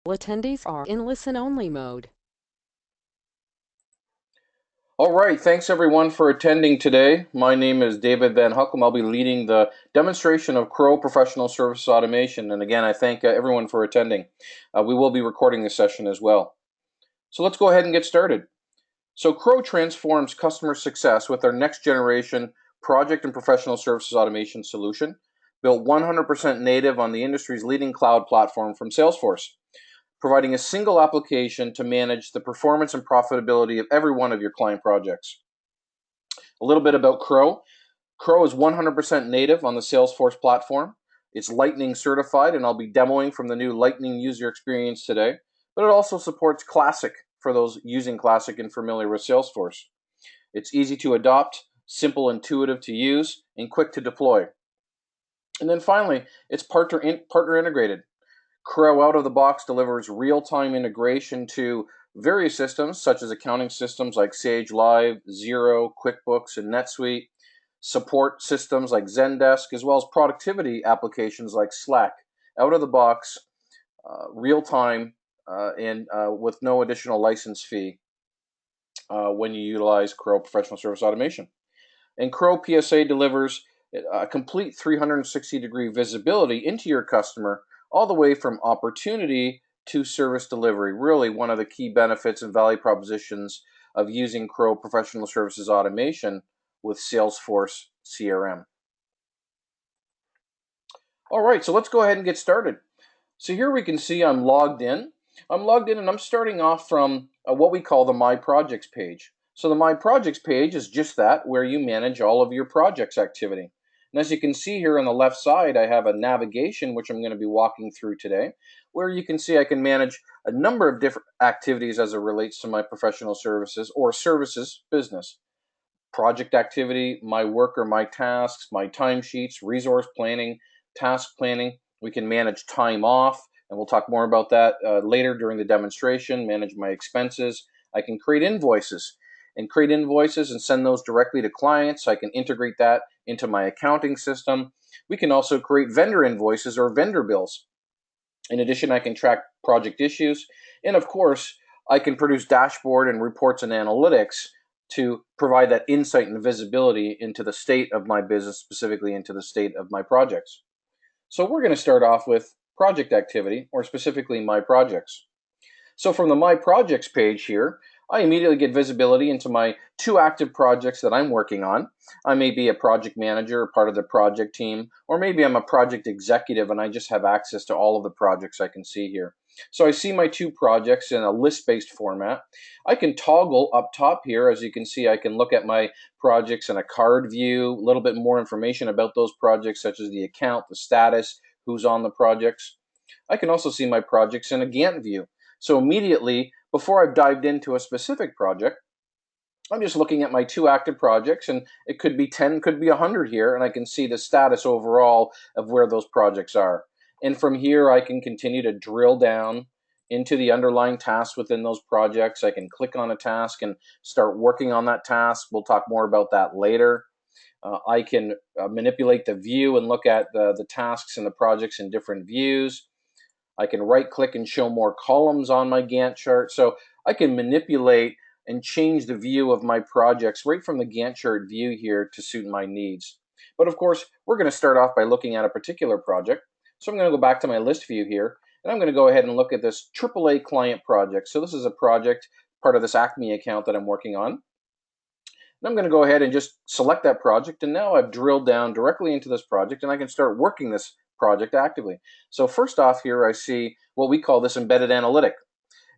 Attendees are in listen-only mode. All right, thanks everyone for attending today. My name is David Van Huckum. I'll be leading the demonstration of Krow Professional Services Automation. And again, I thank everyone for attending. We will be recording this session as well. So let's go ahead and get started. So Krow transforms customer success with our next generation project and professional services automation solution, built 100% native on the industry's leading cloud platform from Salesforce, providing a single application to manage the performance and profitability of every one of your client projects. A little bit about Krow. Krow is 100% native on the Salesforce platform. It's Lightning certified, and I'll be demoing from the new Lightning user experience today, but it also supports Classic for those using Classic and familiar with Salesforce. It's easy to adopt, simple, intuitive to use, and quick to deploy. And then finally, it's partner integrated. Krow out of the box delivers real-time integration to various systems such as accounting systems like Sage Live, Xero, QuickBooks, and NetSuite, support systems like Zendesk, as well as productivity applications like Slack. Out of the box, real-time, and with no additional license fee when you utilize Krow Professional Service Automation. And Krow PSA delivers a complete 360-degree visibility into your customer all the way from opportunity to service delivery. Really one of the key benefits and value propositions of using Krow Professional Services Automation with Salesforce CRM. All right, so let's go ahead and get started. So here we can see I'm logged in. And I'm starting off from what we call the My Projects page. So the My Projects page is just that, where you manage all of your projects activity. And as you can see here on the left side, I have a navigation, which I'm going to be walking through today, where you can see I can manage a number of different activities as it relates to my professional services or services business. Project activity, my work or my tasks, my timesheets, resource planning, task planning. We can manage time off, and we'll talk more about that later during the demonstration, manage my expenses. I can create invoices and send those directly to clients. I can integrate that into my accounting system. We can also create vendor invoices or vendor bills. In addition, I can track project issues. And of course, I can produce dashboard and reports and analytics to provide that insight and visibility into the state of my business, specifically into the state of my projects. So we're going to start off with project activity, or specifically my projects. So from the My Projects page here, I immediately get visibility into my 2 active projects that I'm working on. I may be a project manager or part of the project team, or maybe I'm a project executive and I just have access to all of the projects I can see here. So I see my 2 projects in a list-based format. I can toggle up top here. As you can see, I can look at my projects in a card view, a little bit more information about those projects, such as the account, the status, who's on the projects. I can also see my projects in a Gantt view. So immediately, before I've dived into a specific project, I'm just looking at my 2 active projects, and it could be 10, could be 100 here, and I can see the status overall of where those projects are. And from here, I can continue to drill down into the underlying tasks within those projects. I can click on a task and start working on that task. We'll talk more about that later. I can manipulate the view and look at the tasks and the projects in different views. I can right click and show more columns on my Gantt chart. So I can manipulate and change the view of my projects right from the Gantt chart view here to suit my needs. But of course, we're going to start off by looking at a particular project. So I'm going to go back to my list view here, and I'm going to go ahead and look at this AAA client project. So this is a project, part of this Acme account that I'm working on. And I'm going to go ahead and just select that project, and now I've drilled down directly into this project, and I can start working this project actively. So first off here, I see what we call this embedded analytic.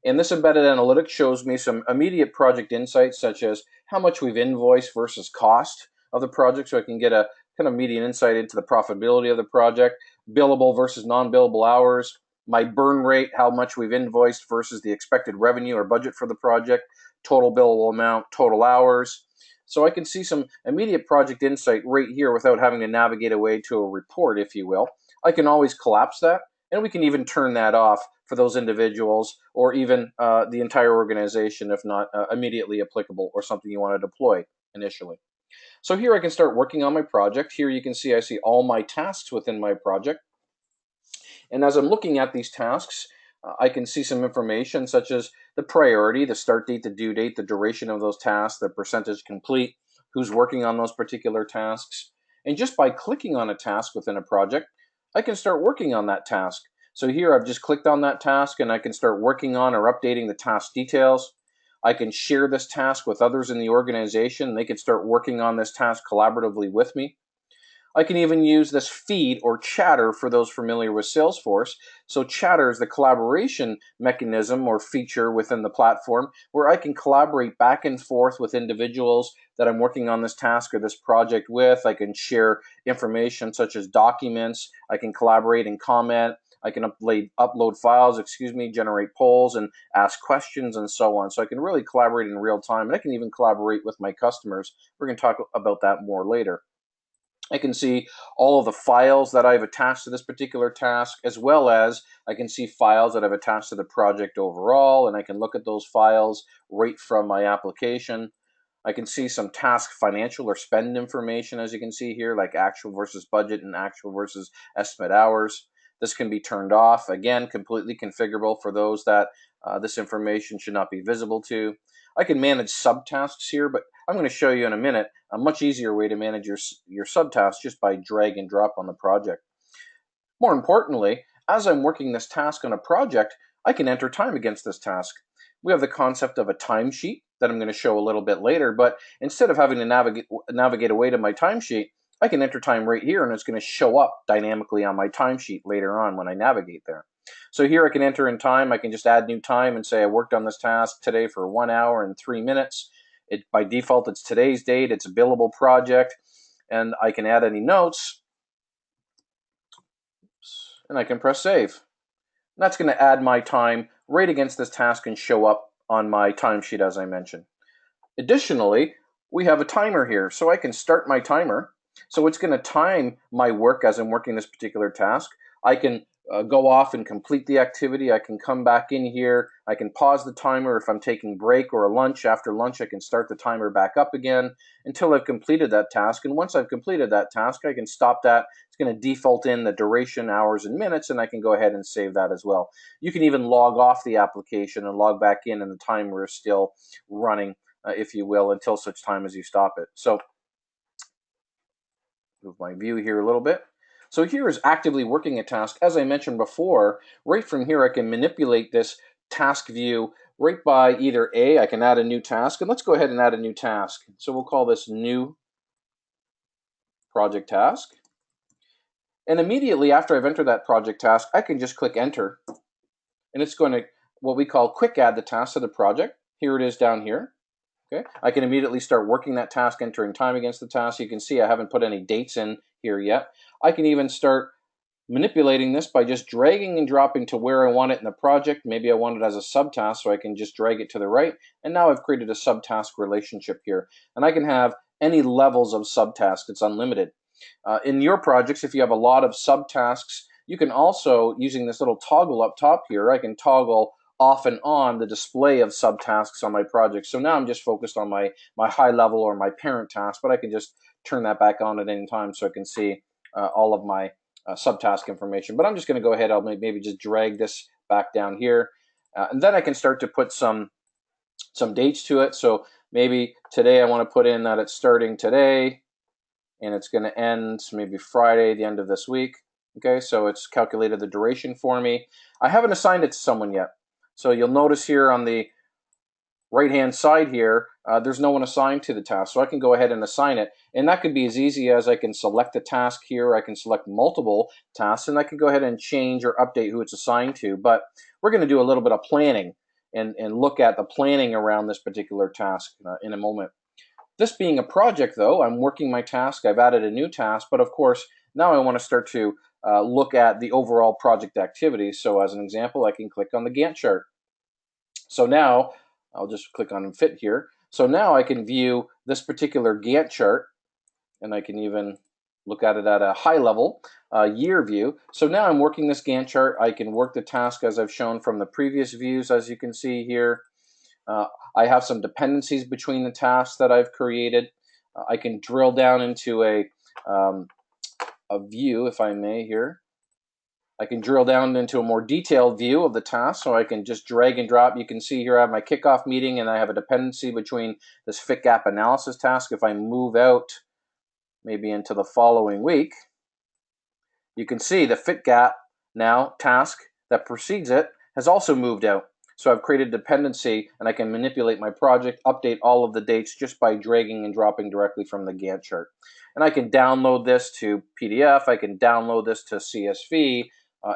And this embedded analytic shows me some immediate project insights, such as how much we've invoiced versus cost of the project, so I can get a kind of immediate insight into the profitability of the project, billable versus non-billable hours, my burn rate, how much we've invoiced versus the expected revenue or budget for the project, total billable amount, total hours. So I can see some immediate project insight right here without having to navigate away to a report, if you will. I can always collapse that, and we can even turn that off for those individuals or even the entire organization if not immediately applicable or something you want to deploy initially. So here I can start working on my project. Here you can see I see all my tasks within my project. And as I'm looking at these tasks, I can see some information such as the priority, the start date, the due date, the duration of those tasks, the percentage complete, who's working on those particular tasks. And just by clicking on a task within a project, I can start working on that task. So here I've just clicked on that task and I can start working on or updating the task details. I can share this task with others in the organization. They can start working on this task collaboratively with me. I can even use this feed or chatter for those familiar with Salesforce. So chatter is the collaboration mechanism or feature within the platform where I can collaborate back and forth with individuals that I'm working on this task or this project with. I can share information such as documents. I can collaborate and comment. I can upload files, generate polls and ask questions and so on. So I can really collaborate in real time. And I can even collaborate with my customers. We're going to talk about that more later. I can see all of the files that I've attached to this particular task, as well as I can see files that I've attached to the project overall, and I can look at those files right from my application. I can see some task financial or spend information, as you can see here, like actual versus budget and actual versus estimate hours. This can be turned off, again, completely configurable for those that this information should not be visible to. I can manage subtasks here, but I'm going to show you in a minute a much easier way to manage your subtasks just by drag and drop on the project. More importantly, as I'm working this task on a project, I can enter time against this task. We have the concept of a timesheet that I'm going to show a little bit later, but instead of having to navigate away to my timesheet, I can enter time right here and it's going to show up dynamically on my timesheet later on when I navigate there. So here I can enter in time. I can just add new time and say I worked on this task today for 1 hour and 3 minutes. By default, it's today's date. It's a billable project. And I can add any notes. And I can press save. And that's going to add my time right against this task and show up on my timesheet as I mentioned. Additionally, we have a timer here. So I can start my timer. So it's going to time my work as I'm working this particular task. I can go off and complete the activity. I can come back in here. I can pause the timer if I'm taking break or a lunch. After lunch, I can start the timer back up again until I've completed that task. And once I've completed that task, I can stop that. It's going to default in the duration, hours, and minutes, and I can go ahead and save that as well. You can even log off the application and log back in, and the timer is still running, if you will, until such time as you stop it. So move my view here a little bit. So here is actively working a task. As I mentioned before, right from here I can manipulate this task view right by either I can add a new task, and let's go ahead and add a new task. So we'll call this new project task. And immediately after I've entered that project task, I can just click enter, and it's going to, what we call, quick add the task to the project. Here it is down here. Okay, I can immediately start working that task, entering time against the task. You can see I haven't put any dates in here yet. I can even start manipulating this by just dragging and dropping to where I want it in the project. Maybe I want it as a subtask, so I can just drag it to the right. And now I've created a subtask relationship here. And I can have any levels of subtasks. It's unlimited. In your projects, if you have a lot of subtasks, you can also, using this little toggle up top here, I can toggle off and on the display of subtasks on my project. So now I'm just focused on my high level or my parent task, but I can just turn that back on at any time so I can see all of my subtask information. But I'm just going to go ahead, I'll maybe just drag this back down here. And then I can start to put some dates to it. So maybe today I want to put in that it's starting today and it's going to end maybe Friday, the end of this week. Okay, so it's calculated the duration for me. I haven't assigned it to someone yet. So you'll notice here on the right-hand side here, there's no one assigned to the task. So I can go ahead and assign it. And that could be as easy as I can select a task here. I can select multiple tasks, and I can go ahead and change or update who it's assigned to. But we're going to do a little bit of planning and look at the planning around this particular task in a moment. This being a project, though, I'm working my task. I've added a new task. But, of course, now I want to start to look at the overall project activity. So as an example, I can click on the Gantt chart. So now I'll just click on fit here. So now I can view this particular Gantt chart, and I can even look at it at a high level year view. So now I'm working this Gantt chart. I can work the task as I've shown from the previous views, as you can see here. I have some dependencies between the tasks that I've created. I can drill down into a view, if I may, here. I can drill down into a more detailed view of the task, so I can just drag and drop. You can see here I have my kickoff meeting, and I have a dependency between this fit gap analysis task. If I move out maybe into the following week, you can see the fit gap now task that precedes it has also moved out. So I've created dependency, and I can manipulate my project, update all of the dates just by dragging and dropping directly from the Gantt chart. And I can download this to PDF. I can download this to CSV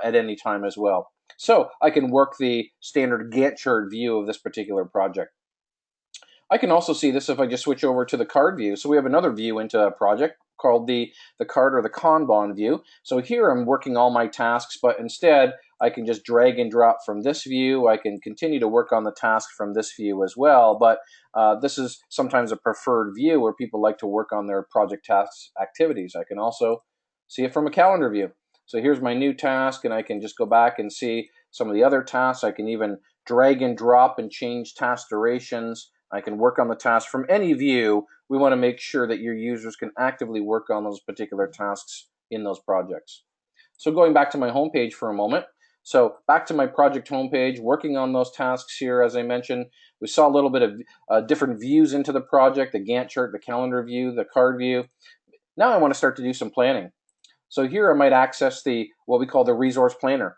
at any time as well. So I can work the standard Gantt chart view of this particular project. I can also see this if I just switch over to the card view. So we have another view into a project called the card or the Kanban view. So here I'm working all my tasks, but instead I can just drag and drop from this view. I can continue to work on the task from this view as well, but this is sometimes a preferred view where people like to work on their project tasks activities. I can also see it from a calendar view. So here's my new task, and I can just go back and see some of the other tasks. I can even drag and drop and change task durations. I can work on the task from any view. We want to make sure that your users can actively work on those particular tasks in those projects. So going back to my homepage for a moment. So back to my project homepage, working on those tasks here, as I mentioned, we saw a little bit of different views into the project, the Gantt chart, the calendar view, the card view. Now I want to start to do some planning. So here I might access what we call the resource planner.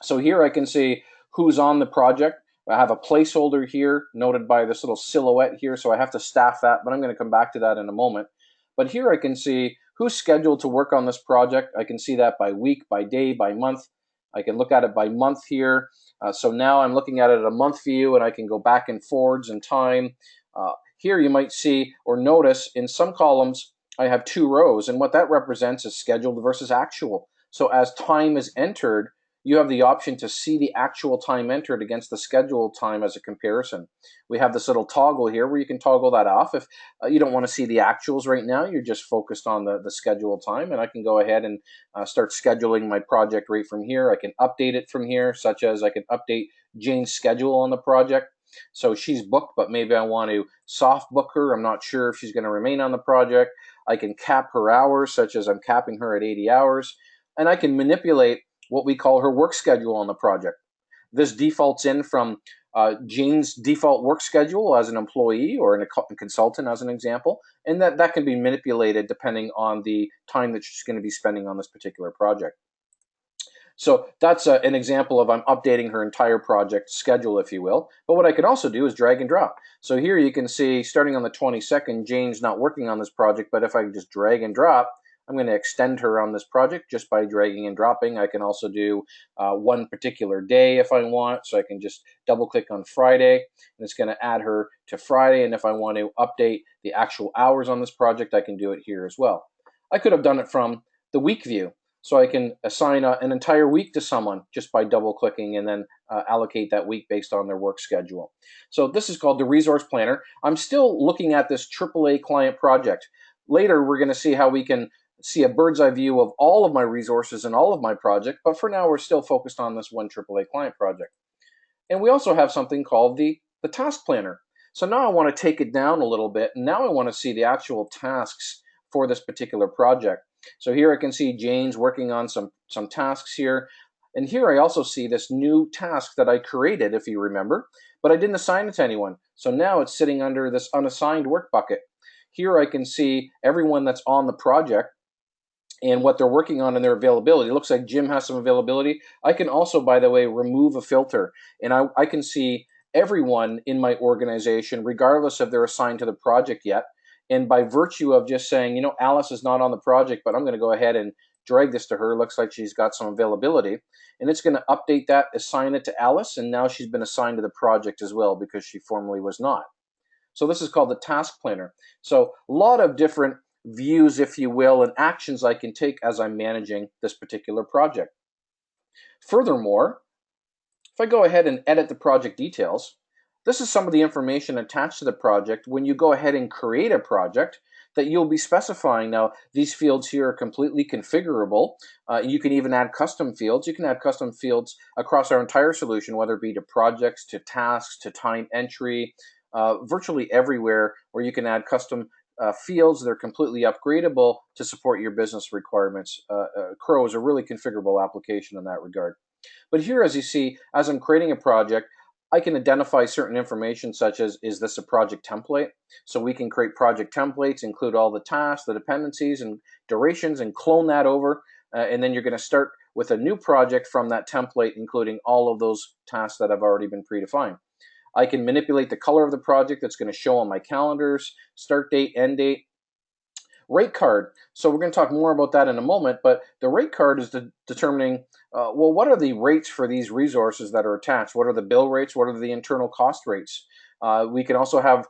So here I can see who's on the project. I have a placeholder here noted by this little silhouette here, so I have to staff that, but I'm going to come back to that in a moment. But here I can see who's scheduled to work on this project. I can see that by week, by day, by month. I can look at it by month here. So now I'm looking at it at a month view, and I can go back and forwards in time. Here you might see or notice in some columns I have two rows, and what that represents is scheduled versus actual. So as time is entered, you have the option to see the actual time entered against the scheduled time as a comparison. We have this little toggle here where you can toggle that off. If you don't want to see the actuals right now, you're just focused on the scheduled time, and I can go ahead and start scheduling my project right from here. I can update it from here, such as I can update Jane's schedule on the project. So she's booked, but maybe I want to soft book her. I'm not sure if she's going to remain on the project. I can cap her hours, such as I'm capping her at 80 hours, and I can manipulate what we call her work schedule on the project. This defaults in from Jane's default work schedule as an employee or a consultant as an example, and that can be manipulated depending on the time that she's going to be spending on this particular project. So that's an example of I'm updating her entire project schedule, if you will. But what I can also do is drag and drop. So here you can see starting on the 22nd, Jane's not working on this project, but if I just drag and drop, I'm going to extend her on this project just by dragging and dropping. I can also do one particular day if I want. So I can just double click on Friday, and it's going to add her to Friday. And if I want to update the actual hours on this project, I can do it here as well. I could have done it from the week view. So I can assign an entire week to someone just by double clicking and then allocate that week based on their work schedule. So this is called the resource planner. I'm still looking at this AAA client project. Later, we're going to see how we can see a bird's eye view of all of my resources and all of my project, but for now we're still focused on this one AAA client project. And we also have something called the task planner. So now I want to take it down a little bit, and now I want to see the actual tasks for this particular project. So here I can see Jane's working on some tasks here, and here I also see this new task that I created, if you remember, but I didn't assign it to anyone. So now it's sitting under this unassigned work bucket. Here I can see everyone that's on the project and what they're working on and their availability. It looks like Jim has some availability. I can also, by the way, remove a filter, and I can see everyone in my organization, regardless if they're assigned to the project yet. And by virtue of just saying, Alice is not on the project, but I'm going to go ahead and drag this to her. Looks like she's got some availability. And it's going to update that, assign it to Alice, and now she's been assigned to the project as well because she formerly was not. So this is called the task planner. So a lot of different views, if you will, and actions I can take as I'm managing this particular project. Furthermore, if I go ahead and edit the project details, this is some of the information attached to the project when you go ahead and create a project that you'll be specifying. Now, these fields here are completely configurable. You can even add custom fields. You can add custom fields across our entire solution, whether it be to projects, to tasks, to time entry, virtually everywhere where you can add custom fields. They're completely upgradable to support your business requirements. Krow is a really configurable application in that regard. But here, as you see, as I'm creating a project, I can identify certain information such as, is this a project template? So we can create project templates, include all the tasks, the dependencies, and durations, and clone that over. And then you're going to start with a new project from that template, including all of those tasks that have already been predefined. I can manipulate the color of the project that's going to show on my calendars, start date, end date. Rate card. So we're going to talk more about that in a moment, but the rate card is determining, well, what are the rates for these resources that are attached? What are the bill rates? What are the internal cost rates? We can also have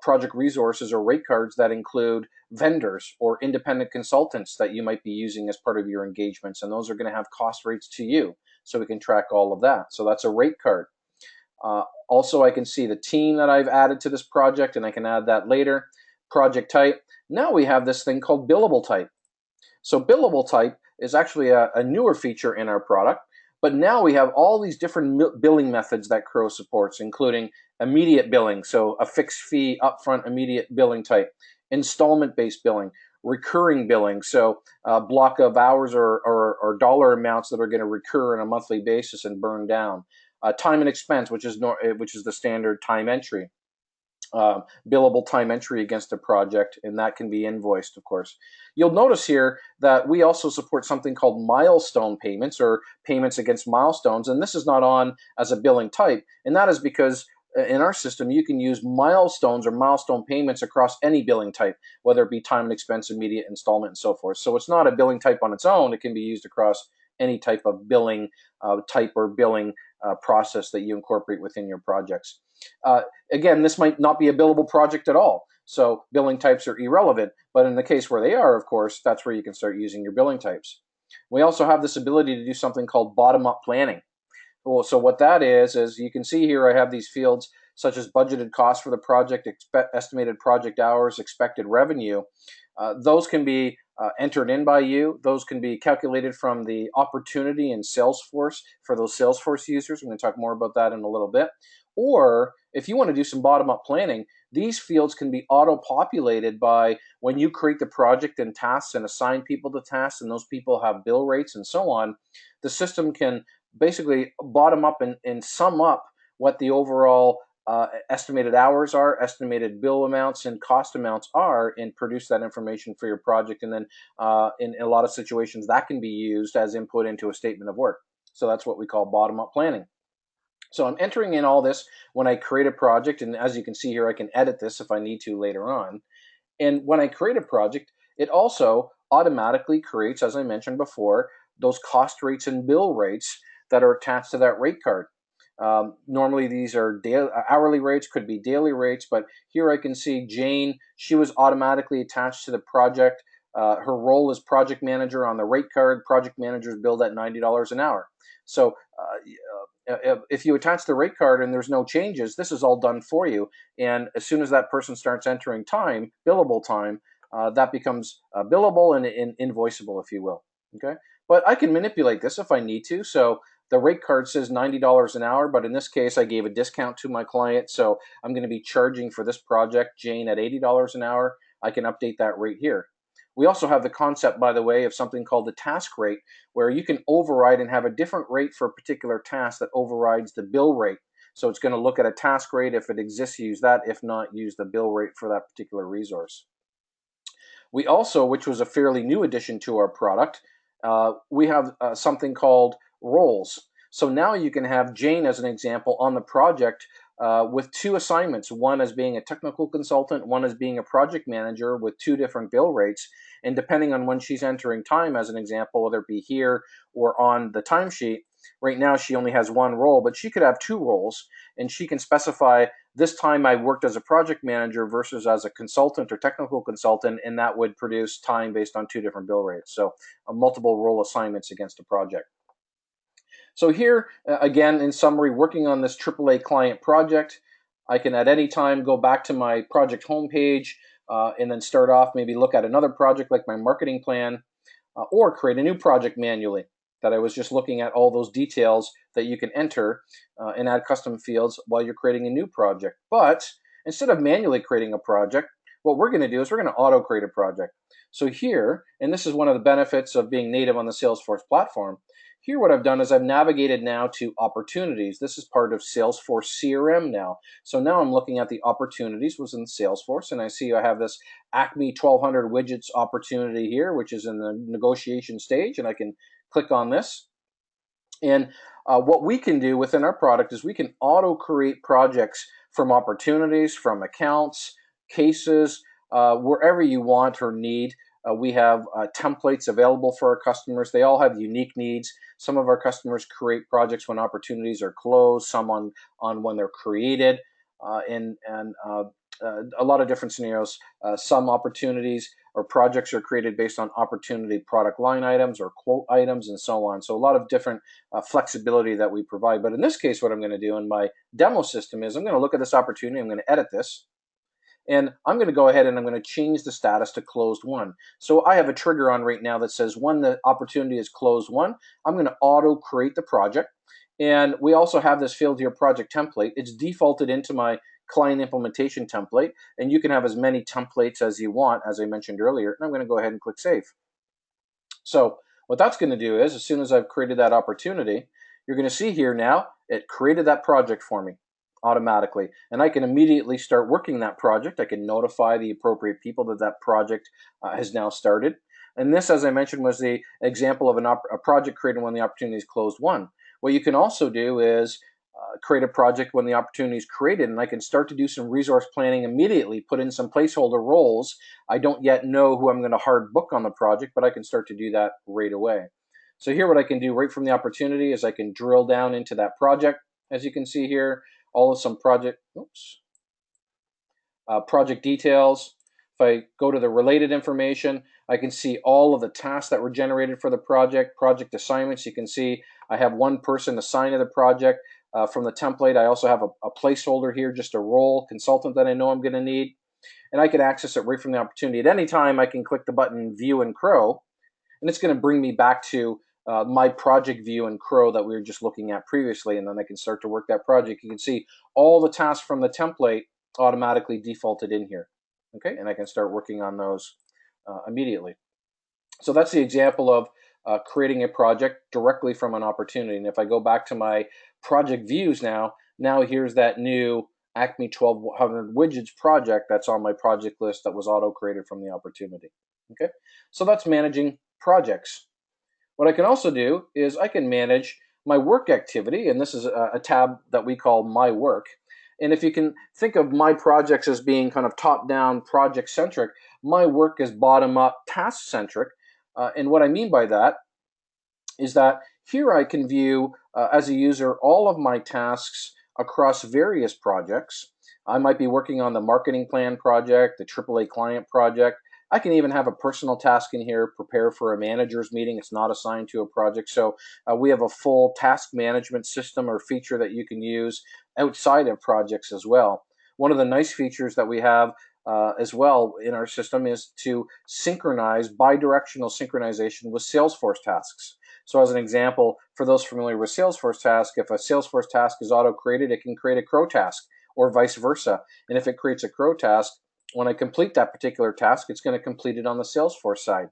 project resources or rate cards that include vendors or independent consultants that you might be using as part of your engagements, and those are going to have cost rates to you, so we can track all of that. So that's a rate card. Also, I can see the team that I've added to this project, and I can add that later. Project type. Now we have this thing called billable type. So billable type is actually a newer feature in our product, but now we have all these different billing methods that Krow supports, including immediate billing, so a fixed fee upfront immediate billing type, installment-based billing, recurring billing, so a block of hours or dollar amounts that are going to recur on a monthly basis and burn down. Time and expense, which is the standard time entry. Billable time entry against a project, and that can be invoiced, of course. You'll notice here that we also support something called milestone payments, or payments against milestones, and this is not on as a billing type, and that is because in our system you can use milestones or milestone payments across any billing type, whether it be time and expense, immediate, installment, and so forth. So it's not a billing type on its own. It can be used across any type of billing type or billing process that you incorporate within your projects. Again, this might not be a billable project at all, so billing types are irrelevant, but in the case where they are, of course, that's where you can start using your billing types. We also have this ability to do something called bottom-up planning. Well, so what that is you can see here I have these fields such as budgeted cost for the project, estimated project hours, expected revenue. Those can be entered in by you. Those can be calculated from the opportunity in Salesforce for those Salesforce users. I'm going to talk more about that in a little bit. Or if you want to do some bottom-up planning, these fields can be auto-populated by when you create the project and tasks and assign people to tasks, and those people have bill rates and so on. The system can basically bottom up and sum up what the overall estimated hours are, estimated bill amounts, and cost amounts are, and produce that information for your project. And then in a lot of situations, that can be used as input into a statement of work. So that's what we call bottom-up planning. So I'm entering in all this when I create a project, and as you can see here, I can edit this if I need to later on. And when I create a project, it also automatically creates, as I mentioned before, those cost rates and bill rates that are attached to that rate card. Normally these are hourly rates, could be daily rates, but here I can see Jane, she was automatically attached to the project. Her role as project manager on the rate card. Project managers billed at $90 an hour. So if you attach the rate card and there's no changes, this is all done for you. And as soon as that person starts entering time, billable time, that becomes billable and invoiceable, if you will. Okay, but I can manipulate this if I need to. So the rate card says $90 an hour, but in this case, I gave a discount to my client, so I'm going to be charging for this project, Jane, at $80 an hour. I can update that rate here. We also have the concept, by the way, of something called the task rate, where you can override and have a different rate for a particular task that overrides the bill rate. So it's going to look at a task rate. If it exists, use that. If not, use the bill rate for that particular resource. We also, which was a fairly new addition to our product, we have something called roles. So now you can have Jane, as an example, on the project with two assignments, one as being a technical consultant, one as being a project manager with two different bill rates. And depending on when she's entering time, as an example, whether it be here or on the timesheet, right now she only has one role, but she could have two roles, and she can specify this time I worked as a project manager versus as a consultant or technical consultant, and that would produce time based on two different bill rates. So multiple role assignments against a project. So here, again, in summary, working on this AAA client project, I can at any time go back to my project homepage and then start off, maybe look at another project like my marketing plan, or create a new project manually that I was just looking at all those details that you can enter and add custom fields while you're creating a new project. But instead of manually creating a project, what we're going to do is we're going to auto-create a project. So here, and this is one of the benefits of being native on the Salesforce platform, here what I've done is I've navigated now to opportunities. This is part of Salesforce CRM now. So now I'm looking at the opportunities within Salesforce, and I see I have this Acme 1200 widgets opportunity here, which is in the negotiation stage, and I can click on this. And what we can do within our product is we can auto-create projects from opportunities, from accounts, cases, wherever you want or need. We have templates available for our customers. They all have unique needs. Some of our customers create projects when opportunities are closed, some on when they're created, and a lot of different scenarios. Some opportunities or projects are created based on opportunity product line items or quote items and so on. So a lot of different flexibility that we provide. But in this case, what I'm going to do in my demo system is I'm going to look at this opportunity. I'm going to edit this. And I'm going to go ahead and I'm going to change the status to closed won. So I have a trigger on right now that says when the opportunity is closed won, I'm going to auto create the project. And we also have this field here, project template. It's defaulted into my client implementation template. And you can have as many templates as you want, as I mentioned earlier. And I'm going to go ahead and click save. So what that's going to do is as soon as I've created that opportunity, you're going to see here now, it created that project for me automatically. And I can immediately start working that project. I can notify the appropriate people that that project has now started. And this, as I mentioned, was the example of a project created when the opportunity is closed won. What you can also do is create a project when the opportunity is created, and I can start to do some resource planning immediately, put in some placeholder roles. I don't yet know who I'm going to hard book on the project, but I can start to do that right away. So here what I can do right from the opportunity is I can drill down into that project. As you can see here, all of some project details. If I go to the related information, I can see all of the tasks that were generated for the project assignments. You can see I have one person assigned to the project from the template. I also have a placeholder here, just a role consultant that I know I'm going to need. And I can access it right from the opportunity. At any time, I can click the button View in Krow, and it's going to bring me back to my project view in Krow that we were just looking at previously, and then I can start to work that project. You can see all the tasks from the template automatically defaulted in here. Okay, and I can start working on those immediately. So that's the example of creating a project directly from an opportunity. And if I go back to my project views now here's that new Acme 1200 widgets project that's on my project list that was auto-created from the opportunity. Okay, so that's managing projects. What I can also do is I can manage my work activity, and this is a tab that we call My Work. And if you can think of my projects as being kind of top-down, project-centric, my work is bottom-up, task-centric. And what I mean by that is that here I can view, as a user, all of my tasks across various projects. I might be working on the marketing plan project, the AAA client project. I can even have a personal task in here, prepare for a manager's meeting. It's not assigned to a project. So we have a full task management system or feature that you can use outside of projects as well. One of the nice features that we have as well in our system is to synchronize bidirectional synchronization with Salesforce tasks. So as an example, for those familiar with Salesforce task, if a Salesforce task is auto-created, it can create a Krow task or vice versa. And if it creates a Krow task, when I complete that particular task, it's going to complete it on the Salesforce side.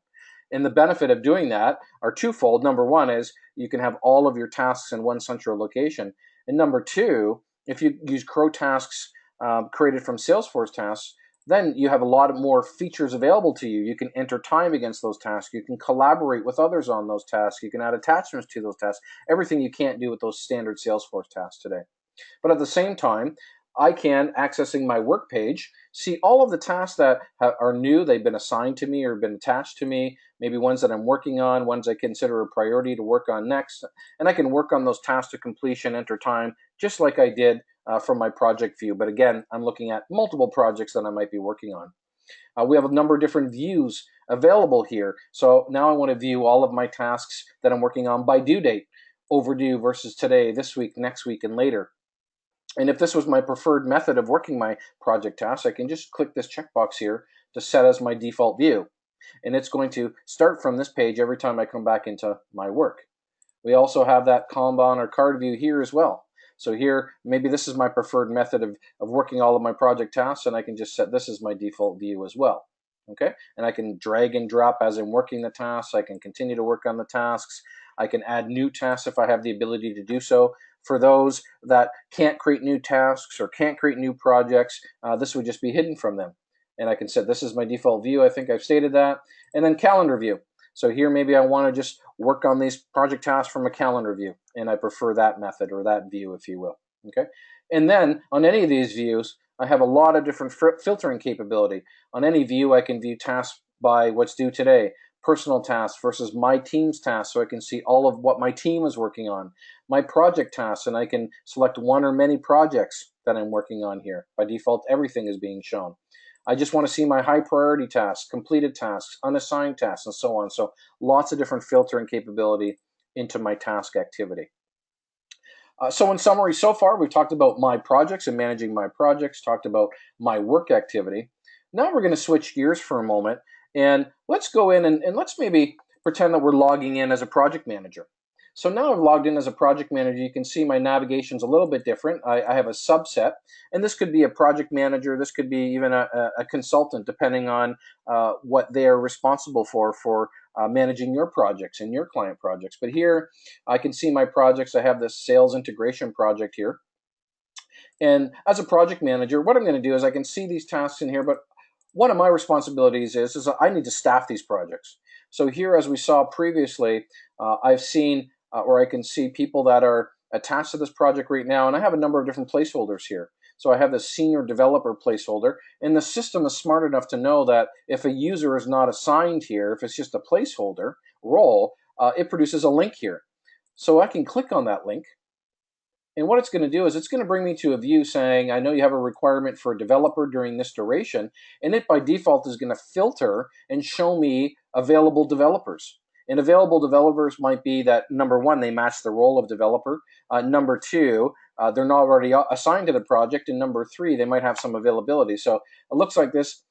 And the benefit of doing that are twofold. Number one is you can have all of your tasks in one central location. And number two, if you use Krow tasks created from Salesforce tasks, then you have a lot more features available to you. You can enter time against those tasks. You can collaborate with others on those tasks. You can add attachments to those tasks. Everything you can't do with those standard Salesforce tasks today. But at the same time, I can, accessing my work page, see all of the tasks that are new, they've been assigned to me or been attached to me, maybe ones that I'm working on, ones I consider a priority to work on next, and I can work on those tasks to completion, enter time, just like I did from my project view. But again, I'm looking at multiple projects that I might be working on. We have a number of different views available here. So now I want to view all of my tasks that I'm working on by due date, overdue versus today, this week, next week, and later. And if this was my preferred method of working my project tasks, I can just click this checkbox here to set as my default view. And it's going to start from this page every time I come back into my work. We also have that Kanban or card view here as well. So here, maybe this is my preferred method of working all of my project tasks, and I can just set this as my default view as well. Okay, and I can drag and drop as I'm working the tasks. I can continue to work on the tasks. I can add new tasks if I have the ability to do so. For those that can't create new tasks or can't create new projects, this would just be hidden from them. And I can set this as my default view. I think I've stated that. And then calendar view. So here maybe I want to just work on these project tasks from a calendar view, and I prefer that method or that view, if you will. Okay, and then on any of these views, I have a lot of different filtering capability. On any view, I can view tasks by what's due today, personal tasks versus my team's tasks, so I can see all of what my team is working on, my project tasks, and I can select one or many projects that I'm working on here. By default, everything is being shown. I just want to see my high priority tasks, completed tasks, unassigned tasks, and so on. So lots of different filtering capability into my task activity. So in summary, so far we've talked about my projects and managing my projects, talked about my work activity. Now we're going to switch gears for a moment, and let's go in and let's maybe pretend that we're logging in as a project manager. So now I've logged in as a project manager. You can see my navigation's a little bit different. I have a subset, and this could be a project manager. This could be even a consultant, depending on what they are responsible for managing your projects and your client projects. But here I can see my projects. I have this sales integration project here. And as a project manager, what I'm going to do is I can see these tasks in here, but one of my responsibilities is I need to staff these projects. So here, as we saw previously, I've seen or I can see people that are attached to this project right now, and I have a number of different placeholders here. So I have the senior developer placeholder, and the system is smart enough to know that if a user is not assigned here, if it's just a placeholder role, it produces a link here. So I can click on that link, and what it's going to do is it's going to bring me to a view saying, I know you have a requirement for a developer during this duration, and it by default is going to filter and show me available developers. And available developers might be that, number one, they match the role of developer. Number two, they're not already assigned to the project. And number three, they might have some availability. So it looks like this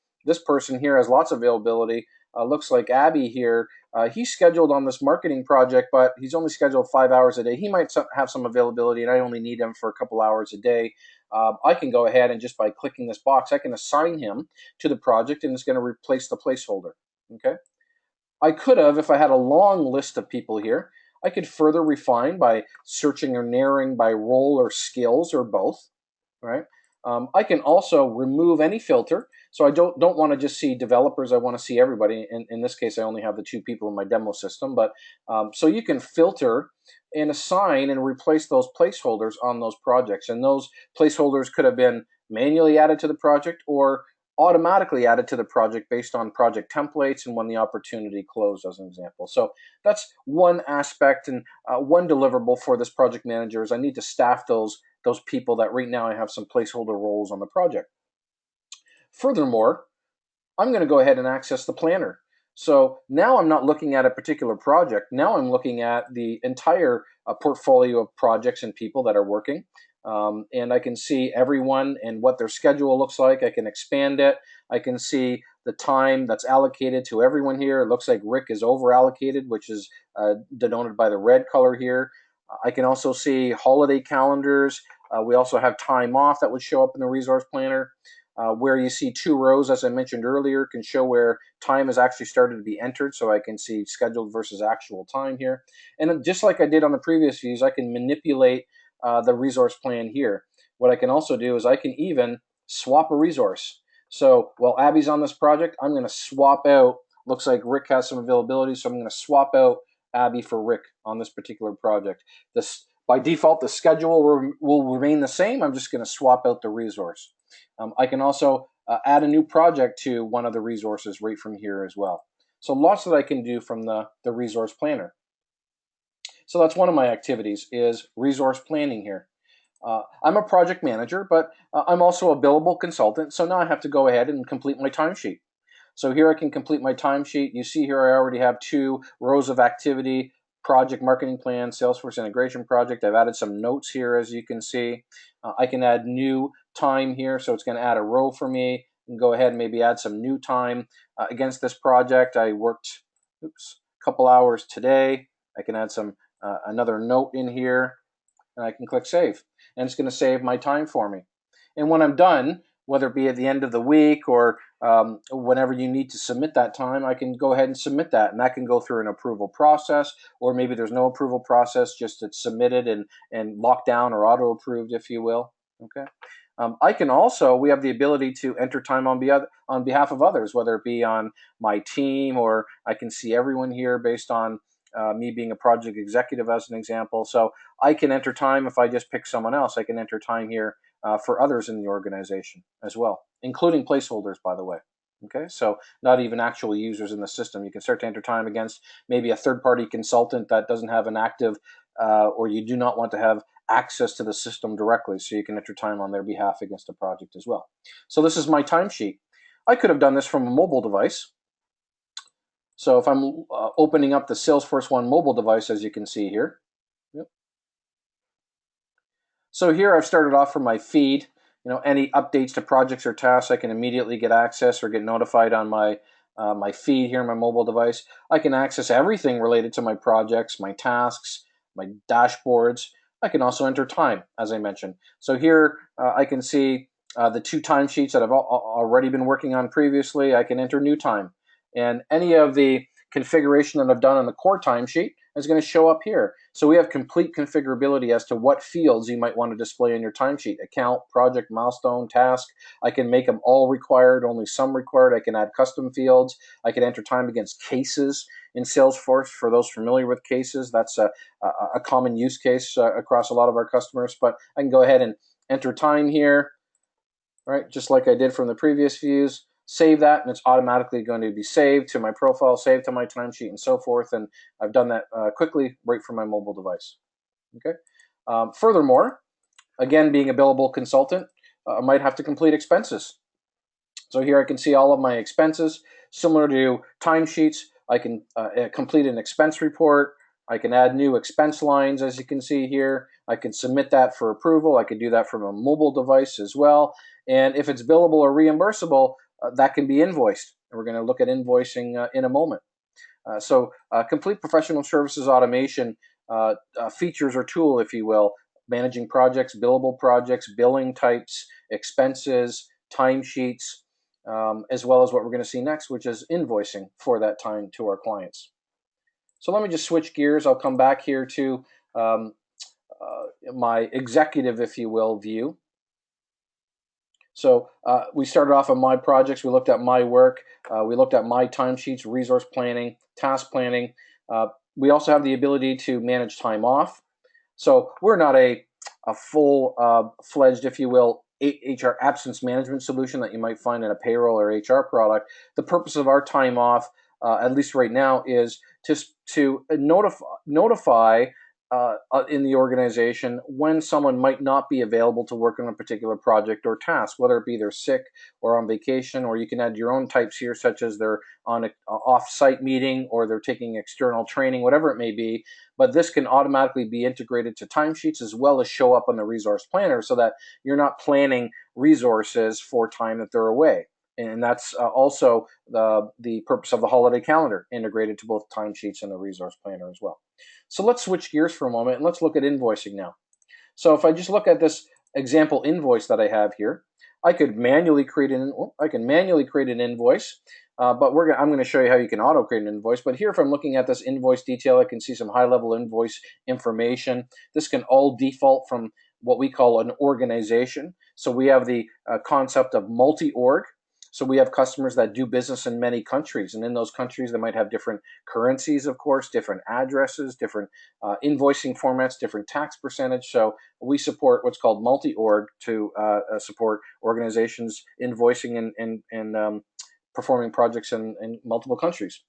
person here has lots of availability. Looks like Abby here, he's scheduled on this marketing project, but he's only scheduled 5 hours a day. He might have some availability, and I only need him for a couple hours a day. I can go ahead and just by clicking this box, I can assign him to the project, and it's going to replace the placeholder. Okay. I could have, if I had a long list of people here, I could further refine by searching or narrowing by role or skills or both, right? I can also remove any filter. So I don't want to just see developers. I want to see everybody. In this case, I only have the two people in my demo system. But so you can filter and assign and replace those placeholders on those projects. And those placeholders could have been manually added to the project or automatically added to the project based on project templates and when the opportunity closed, as an example. So that's one aspect and one deliverable for this project manager is I need to staff those people that right now I have some placeholder roles on the project. Furthermore, I'm going to go ahead and access the planner. So now I'm not looking at a particular project. Now I'm looking at the entire portfolio of projects and people that are working. And I can see everyone and what their schedule looks like. I can expand it. I can see the time that's allocated to everyone here. It looks like Rick is over allocated, which is denoted by the red color here. I can also see holiday calendars. We also have time off that would show up in the resource planner. Where you see two rows, as I mentioned earlier, can show where time has actually started to be entered, so I can see scheduled versus actual time here. And just like I did on the previous views, I can manipulate the resource plan here. What I can also do is I can even swap a resource. So while Abby's on this project, I'm going to swap out, looks like Rick has some availability, so I'm going to swap out Abby for Rick on this particular project. By default, the schedule will remain the same. I'm just going to swap out the resource. I can also add a new project to one of the resources right from here as well. So lots that I can do from the resource planner. So that's one of my activities is resource planning here. I'm a project manager, but I'm also a billable consultant. So now I have to go ahead and complete my timesheet. So here I can complete my timesheet. You see here I already have two rows of activity, project marketing plan, Salesforce integration project. I've added some notes here, as you can see. I can add new time here, so it's going to add a row for me. And go ahead and maybe add some new time against this project. I worked a couple hours today. I can add some another note in here, and I can click save. and it's going to save my time for me. And when I'm done, whether it be at the end of the week or whenever you need to submit that time, I can go ahead and submit that, and that can go through an approval process, or maybe there's no approval process, just it's submitted and locked down or auto approved, if you will. Okay. I can also, we have the ability to enter time on behalf of others, whether it be on my team, or I can see everyone here based on me being a project executive as an example. So I can enter time if I just pick someone else. I can enter time here for others in the organization as well, including placeholders, by the way. Okay, so not even actual users in the system. You can start to enter time against maybe a third-party consultant that doesn't have an active, or you do not want to have access to the system directly, so you can enter time on their behalf against a project as well. So this is my timesheet. I could have done this from a mobile device. So if I'm opening up the Salesforce One mobile device, as you can see here. Yep. So here I've started off from my feed. Any updates to projects or tasks, I can immediately get access or get notified on my my feed here on my mobile device. I can access everything related to my projects, my tasks, my dashboards. I can also enter time, as I mentioned. So here I can see the 2 timesheets that I've already been working on previously. I can enter new time. And any of the configuration that I've done on the core timesheet is going to show up here. So we have complete configurability as to what fields you might want to display in your timesheet: account, project, milestone, task. I can make them all required, only some required. I can add custom fields. I can enter time against cases in Salesforce. For those familiar with cases, that's a common use case across a lot of our customers. But I can go ahead and enter time here, right, just like I did from the previous views. Save that, and it's automatically going to be saved to my profile, saved to my timesheet, and so forth. And I've done that quickly right from my mobile device. Okay. Furthermore, again, being a billable consultant, I might have to complete expenses. So here I can see all of my expenses. Similar to timesheets, I can complete an expense report. I can add new expense lines, as you can see here. I can submit that for approval. I can do that from a mobile device as well. And if it's billable or reimbursable, that can be invoiced. And we're going to look at invoicing in a moment. So complete professional services automation features or tool, if you will, managing projects, billable projects, billing types, expenses, timesheets, as well as what we're going to see next, which is invoicing for that time to our clients. So let me just switch gears. I'll come back here to my executive, if you will, view. So we started off on my projects. We looked at my work. We looked at my timesheets, resource planning, task planning. We also have the ability to manage time off. So we're not a full-fledged, if you will, HR absence management solution that you might find in a payroll or HR product. The purpose of our time off, at least right now, is to notify in the organization when someone might not be available to work on a particular project or task, whether it be they're sick or on vacation, or you can add your own types here, such as they're on an off-site meeting or they're taking external training, whatever it may be. But this can automatically be integrated to timesheets as well as show up on the resource planner, so that you're not planning resources for time that they're away. And that's also the purpose of the holiday calendar, integrated to both timesheets and the resource planner as well. So let's switch gears for a moment and let's look at invoicing now. So if I just look at this example invoice that I have here, I could manually create an invoice, but I'm going to show you how you can auto create an invoice. But here, if I'm looking at this invoice detail, I can see some high-level invoice information. This can all default from what we call an organization. So we have the concept of multi-org. So we have customers that do business in many countries, and in those countries, they might have different currencies, of course, different addresses, different invoicing formats, different tax percentage. So we support what's called multi-org to support organizations invoicing and performing projects in multiple countries.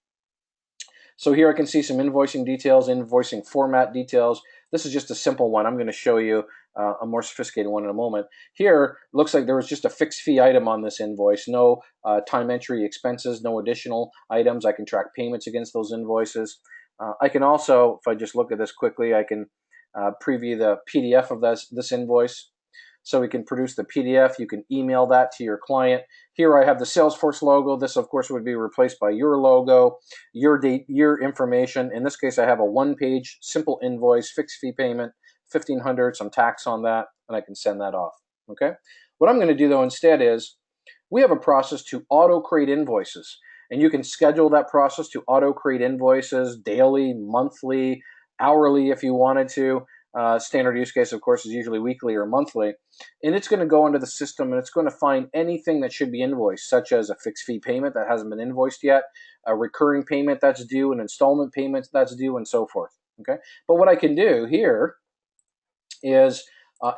So here I can see some invoicing details, invoicing format details. This is just a simple one. I'm going to show you a more sophisticated one in a moment. Here, it looks like there was just a fixed fee item on this invoice. No time entry expenses, no additional items. I can track payments against those invoices. I can also, if I just look at this quickly, I can preview the PDF of this invoice. So we can produce the PDF. You can email that to your client. Here I have the Salesforce logo. This, of course, would be replaced by your logo, your date, your information. In this case, I have a one-page simple invoice, fixed fee payment, $1,500, some tax on that, and I can send that off. Okay. What I'm going to do though instead is we have a process to auto create invoices, and you can schedule that process to auto create invoices daily, monthly, hourly if you wanted to. Standard use case, of course, is usually weekly or monthly. And it's going to go into the system and it's going to find anything that should be invoiced, such as a fixed fee payment that hasn't been invoiced yet, a recurring payment that's due, an installment payment that's due, and so forth. Okay. But what I can do here is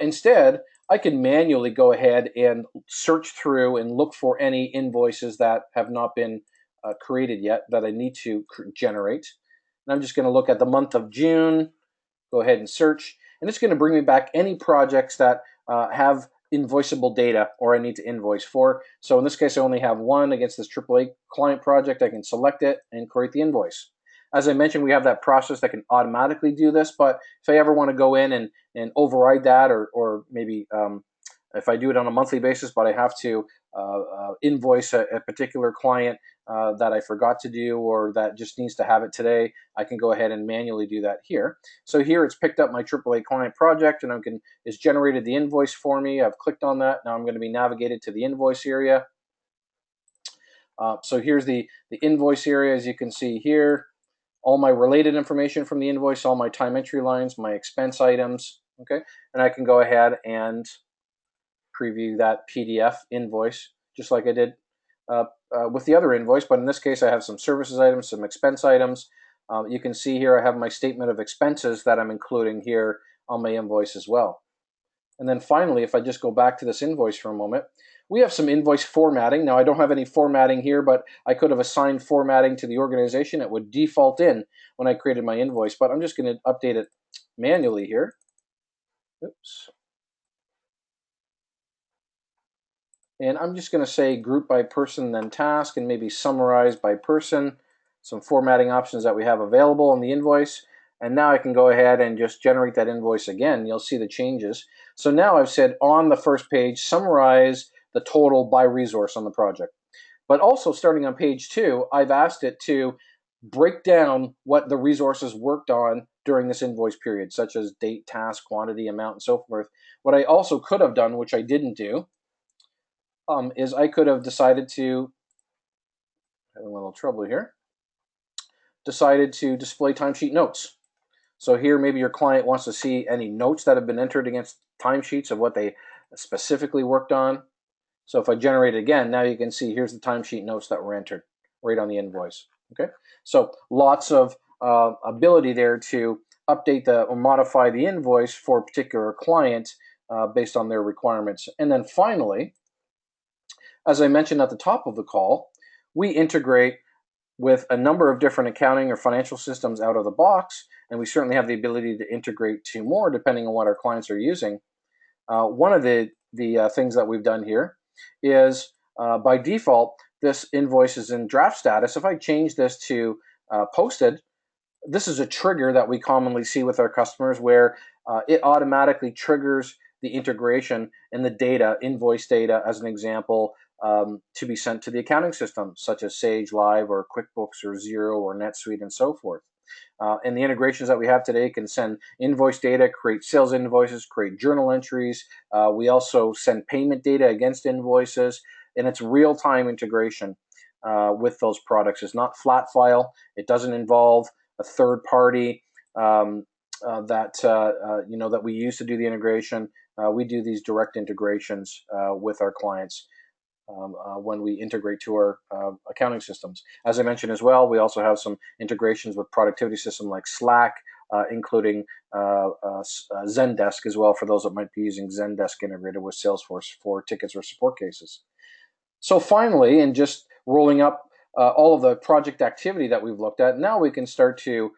instead, I can manually go ahead and search through and look for any invoices that have not been created yet that I need to generate. And I'm just going to look at the month of June, go ahead and search, and it's going to bring me back any projects that have invoiceable data or I need to invoice for. So in this case, I only have one against this AAA client project. I can select it and create the invoice. As I mentioned, we have that process that can automatically do this, but if I ever want to go in and override that, or maybe if I do it on a monthly basis, but I have to invoice a particular client that I forgot to do or that just needs to have it today, I can go ahead and manually do that here. So here it's picked up my AAA client project and it's generated the invoice for me. I've clicked on that. Now I'm going to be navigated to the invoice area. So here's the invoice area, as you can see here. All my related information from the invoice, all my time entry lines, my expense items, okay? And I can go ahead and preview that PDF invoice, just like I did with the other invoice, but in this case I have some services items, some expense items. You can see here I have my statement of expenses that I'm including here on my invoice as well. And then finally, if I just go back to this invoice for a moment, we have some invoice formatting. Now, I don't have any formatting here, but I could have assigned formatting to the organization. It would default in when I created my invoice, but I'm just going to update it manually here. Oops. And I'm just going to say group by person, then task, and maybe summarize by person, some formatting options that we have available on the invoice. And now I can go ahead and just generate that invoice again. You'll see the changes. So now I've said on the first page, summarize the total by resource on the project. But also starting on page 2, I've asked it to break down what the resources worked on during this invoice period, such as date, task, quantity, amount, and so forth. What I also could have done, which I didn't do, is I could have decided to, having a little trouble here, decided to display timesheet notes. So here maybe your client wants to see any notes that have been entered against timesheets of what they specifically worked on. So if I generate it again, now you can see here's the timesheet notes that were entered right on the invoice. Okay, so lots of ability there to update or modify the invoice for a particular client based on their requirements. And then finally, as I mentioned at the top of the call, we integrate with a number of different accounting or financial systems out of the box, and we certainly have the ability to integrate to more depending on what our clients are using. One of the things that we've done here is by default, this invoice is in draft status. If I change this to posted, this is a trigger that we commonly see with our customers where it automatically triggers the integration and the data, invoice data as an example, to be sent to the accounting system, such as Sage Live or QuickBooks or Xero or NetSuite and so forth. And the integrations that we have today can send invoice data, create sales invoices, create journal entries. We also send payment data against invoices, and it's real-time integration with those products. It's not flat file. It doesn't involve a third party that we use to do the integration. We do these direct integrations with our clients when we integrate to our accounting systems. As I mentioned as well, we also have some integrations with productivity systems like Slack, including Zendesk as well, for those that might be using Zendesk integrated with Salesforce for tickets or support cases. So finally, and just rolling up all of the project activity that we've looked at, now we can start to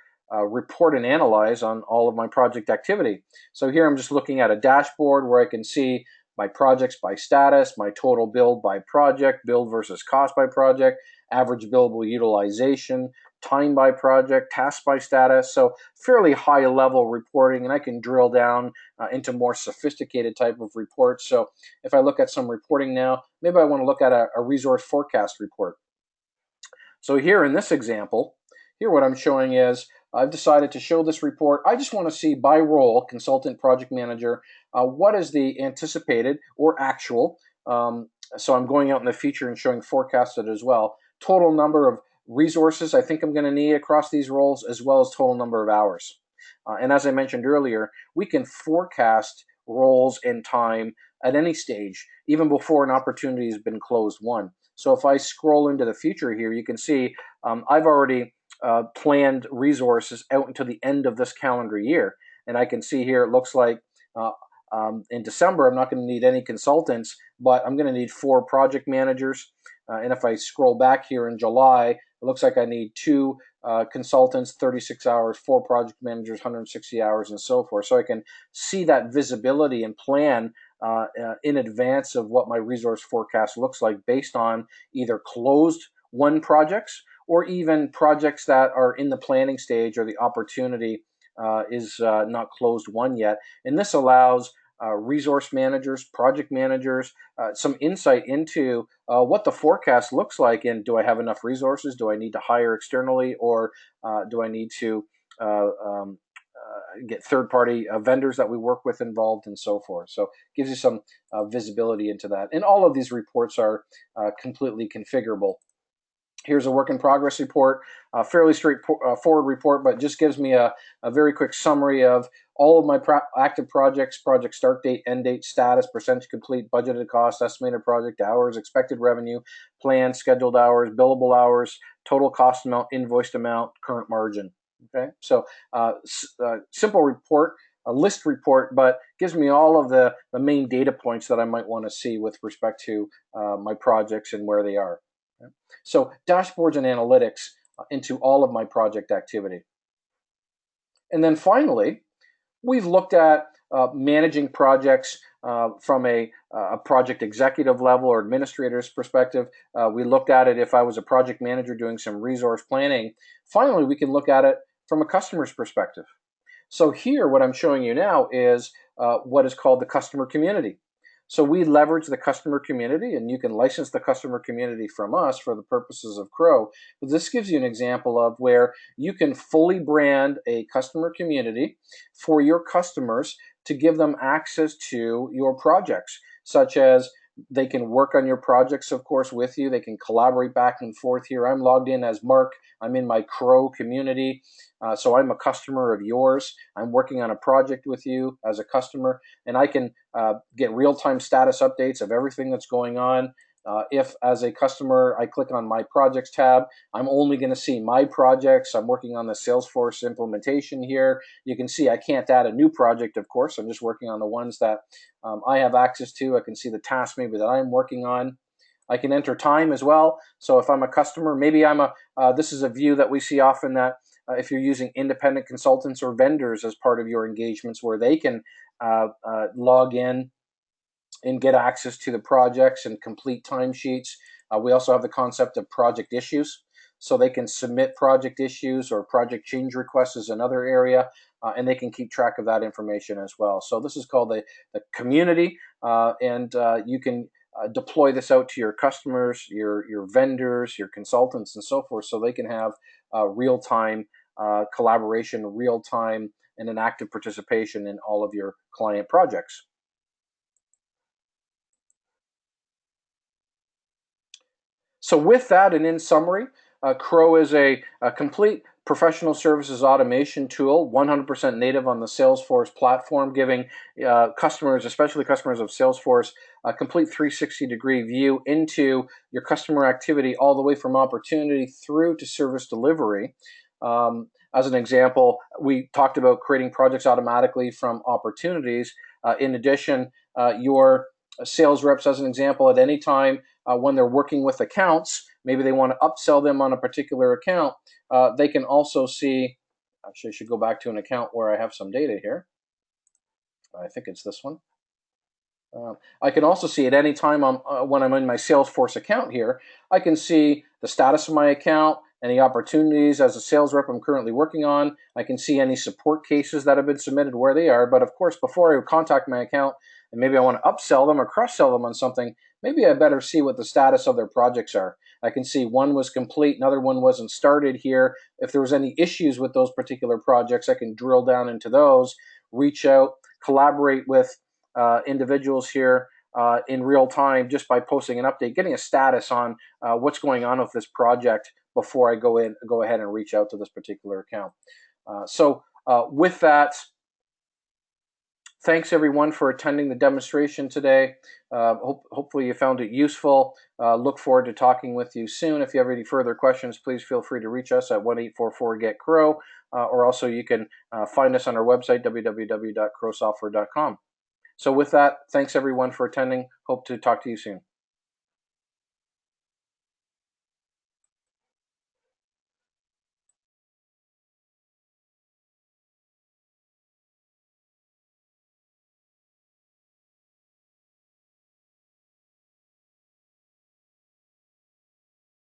report and analyze on all of my project activity. So here I'm just looking at a dashboard where I can see my projects by status, my total billed by project, billed versus cost by project, average billable utilization, time by project, task by status. So fairly high level reporting, and I can drill down into more sophisticated type of reports. So if I look at some reporting now, maybe I want to look at a resource forecast report. So here in this example, here what I'm showing is I've decided to show this report. I just want to see by role, consultant, project manager, what is the anticipated or actual. So I'm going out in the future and showing forecasted as well. Total number of resources I think I'm going to need across these roles, as well as total number of hours. And as I mentioned earlier, we can forecast roles and time at any stage, even before an opportunity has been closed won. So if I scroll into the future here, you can see I've already planned resources out until the end of this calendar year. And I can see here it looks like in December, I'm not going to need any consultants, but I'm going to need 4 project managers. And if I scroll back here in July, it looks like I need 2 consultants, 36 hours, 4 project managers, 160 hours, and so forth. So I can see that visibility and plan in advance of what my resource forecast looks like based on either closed won projects or even projects that are in the planning stage or the opportunity is not closed won yet. And this allows resource managers, project managers, some insight into what the forecast looks like, and do I have enough resources? Do I need to hire externally, or do I need to get third-party vendors that we work with involved, and so forth? So it gives you some visibility into that. And all of these reports are completely configurable. Here's a work in progress report, a fairly straightforward report, but just gives me a very quick summary of all of my active projects, project start date, end date, status, percentage complete, budgeted cost, estimated project hours, expected revenue, planned, scheduled hours, billable hours, total cost amount, invoiced amount, current margin. Okay, so simple report, a list report, but gives me all of the main data points that I might want to see with respect to my projects and where they are. So dashboards and analytics into all of my project activity. And then finally, we've looked at managing projects from a project executive level or administrator's perspective. We looked at it if I was a project manager doing some resource planning. Finally, we can look at it from a customer's perspective. So here, what I'm showing you now is what is called the customer community. So we leverage the customer community, and you can license the customer community from us for the purposes of Krow. But this gives you an example of where you can fully brand a customer community for your customers to give them access to your projects, such as they can work on your projects, of course, with you. They can collaborate back and forth here. I'm logged in as Mark. I'm in my Krow community. So I'm a customer of yours. I'm working on a project with you as a customer, and I can get real-time status updates of everything that's going on. If, as a customer, I click on my projects tab, I'm only going to see my projects. I'm working on the Salesforce implementation here. You can see I can't add a new project, of course. I'm just working on the ones that I have access to. I can see the task maybe that I'm working on. I can enter time as well. So if I'm a customer, maybe this is a view that we see often, that if you're using independent consultants or vendors as part of your engagements, where they can log in and get access to the projects and complete timesheets. We also have the concept of project issues. So they can submit project issues, or project change requests is another area, and they can keep track of that information as well. So this is called the community, and you can deploy this out to your customers, your vendors, your consultants, and so forth, so they can have real-time collaboration, real-time, and an active participation in all of your client projects. So with that, and in summary, Krow is a complete professional services automation tool, 100% native on the Salesforce platform, giving customers, especially customers of Salesforce, a complete 360-degree view into your customer activity, all the way from opportunity through to service delivery. As an example, we talked about creating projects automatically from opportunities. In addition, your sales reps, as an example, at any time when they're working with accounts, maybe they want to upsell them on a particular account, they can also see, actually I should go back to an account where I have some data here. I think it's this one. I can also see at any time when I'm in my Salesforce account here, I can see the status of my account, any opportunities as a sales rep I'm currently working on. I can see any support cases that have been submitted, where they are. But of course, before I contact my account, and maybe I want to upsell them or cross-sell them on something, maybe I better see what the status of their projects are. I can see one was complete, another one wasn't started here. If there was any issues with those particular projects, I can drill down into those, reach out, collaborate with individuals here in real time just by posting an update, getting a status on what's going on with this project before I go ahead and reach out to this particular account. With that, thanks everyone for attending the demonstration today. Hopefully you found it useful. Look forward to talking with you soon. If you have any further questions, please feel free to reach us at 1-844-GET-KROW, or also you can find us on our website, www.krowsoftware.com. So with that, thanks everyone for attending. Hope to talk to you soon.